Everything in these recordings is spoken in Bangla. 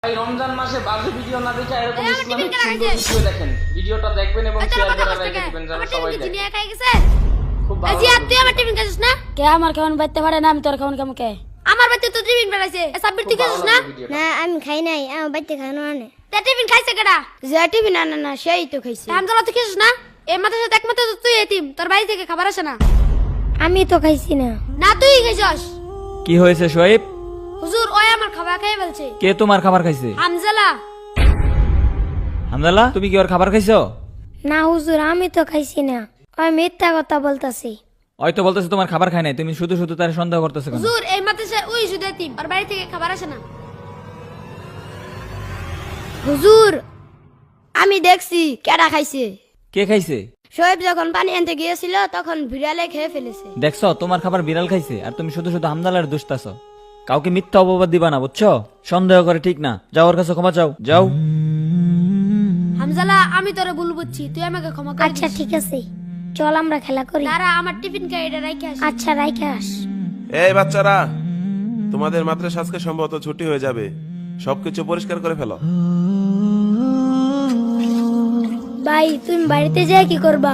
এই রমজান মাসে বাজে ভিডিও না দেখে এরকম ইসলামিক সুন্দর ভিডিও দেখেন। ভিডিওটা দেখবেন এবং শেয়ার করে রাখবেন যেন সবাই দেখে। খুব ভালো। আজি তুই আমার টিফিন খাইছিস না? কে আমার কেমন বাইতে পারে না, আমি তোর কেমন কেমন কে? আমার বাড়িতে তো টিফিন বানাইছে। সাব্বির তুই খাইছিস না? না আমি খাই নাই, আমার বাড়িতে খানো আনে। তে টিফিন খাইছে কেডা? যে টিফিন আনে না সেই তো খাইছে। হামজালা তুই খাইছিস না? এই মাথার সাথে একমাত্র তো তুই এতিম, তোর বাড়ি থেকে খাবার আসে না। আমি তো খাইছি না। না তুই খাইছস। কি হয়েছে শোয়েব? হুজুর ওই আমার খাবার খেয়ে ফেলছে। কে তোমার খাবার খাইছে? হামজালা। হামদাল্লাহ, তুমি কি ওর খাবার খাইছো? না হুজুর আমি তো খাইছি না, ওই মিথ্যা কথা বলতাছি। ওই তো বলতেছে তোমার খাবার খাই নাই, তুমি শুধু শুধু তার সন্দেহ করতেছো কেন? হুজুর এই মাথায় ওই শুধু এতিম, ওর বাড়ি থেকে খাবার আসে না। হুজুর আমি দেখছি কেডা খাইছে। কে খাইছে? শোয়েব যখন পানি আনতে গিয়েছিল তখন বিড়ালে খেয়ে ফেলেছে। দেখছো তোমার খাবার বিড়াল খাইছে আর তুমি শুধু শুধু হামদাল্লার দুষ্টাছো। কাউকে মিথ্যা অপবাদ দিবা না, বুঝছো? সন্দেহ করে ঠিক না। যাও ওর কাছে ক্ষমা চাও, যাও। হামজালা আমি তোরে ভুল বুঝছি, তুই আমাকে ক্ষমা করে আচ্ছা দিস। ঠিক আছে, চল আমরা খেলা করি। দাঁড়া আমার টিফিন খাই এটা রাইখে আসি। আচ্ছা রাইখে আস। এই বাচ্চারা, তোমাদের মাদ্রাসা আজকে সম্ভবত ছুটি হয়ে যাবে, সবকিছু পরিষ্কার করে ফেলো। ভাই তুমি বাড়িতে যাই কি করবা?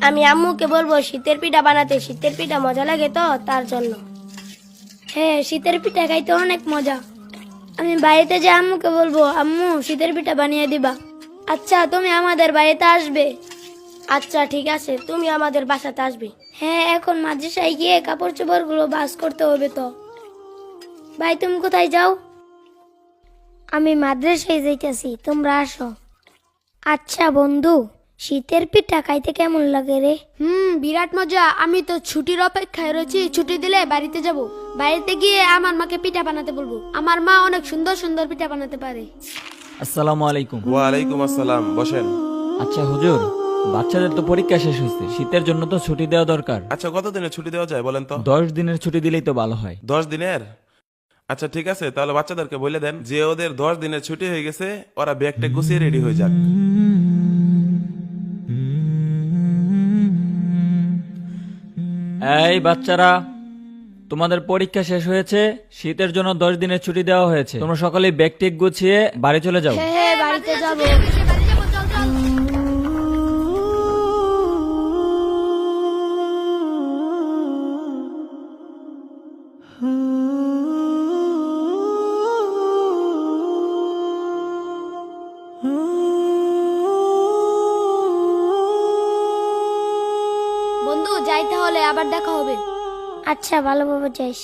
আমি আম্মুকে বলবো শীতের পিঠা বানাতে, শীতের পিঠা মজা লাগে তো তার জন্য। হ্যাঁ শীতের পিঠা খাইতে অনেক মজা। আমি বাড়িতে যাই আম্মুকে বলবো আম্মু শীতের পিঠা বানিয়ে দিবা। আচ্ছা তুমি আমাদের বাড়িতে আসবে? আচ্ছা ঠিক আছে, তুমি আমাদের বাসাতে আসবে। হ্যাঁ এখন মাদ্রাসায় গিয়ে কাপড় চোপড় গুলো ভাঁজ করতে হবে তো। ভাই তুমি কোথায় যাও? আমি মাদ্রাসায় যাইতেছি, তোমরা আসো। আচ্ছা বন্ধু, শীতের পিঠা খাইতে কেমন লাগে রে? বিরাট মজা। আমি তো ছুটির অপেক্ষায় রয়েছি, ছুটি দিলে বাড়িতে যাব। বাড়িতে গিয়ে আমার মাকে পিঠা বানাতে বলবো। আমার মা অনেক সুন্দর সুন্দর পিঠা বানাতে পারে। আসসালামু আলাইকুম। ওয়ালাইকুম আসসালাম, বসেন। আচ্ছা হুজুর, বাচ্চাদের তো পরীক্ষা শেষ হয়েছে, শীতের জন্য তো ছুটি দেওয়া দরকার। আচ্ছা কতদিনের ছুটি দেওয়া যায় বলেন তো? 10 দিনের ছুটি দিলেই তো ভালো হয়। 10 দিনের? আচ্ছা ঠিক আছে, তাহলে বাচ্চাদেরকে বলে দেন যে ওদের 10 দিনের ছুটি হয়ে গেছে, ওরা ব্যাগটা গুছিয়ে রেডি হয়ে যাক। এই বাচ্চারা, তোমাদের পরীক্ষা শেষ হয়েছে, শীতের জন্য 10 দিনের ছুটি দেওয়া হয়েছে। তোমরা সকলেই ব্যাগ টেক গুছিয়ে বাড়ি চলে যাও। হ্যাঁ বাড়িতে যাবো। বাড়ি যাবো, চল চল। বন্ধু যাই তাহলে, আবার দেখা হবে। আচ্ছা ভালোভাবে যাইস।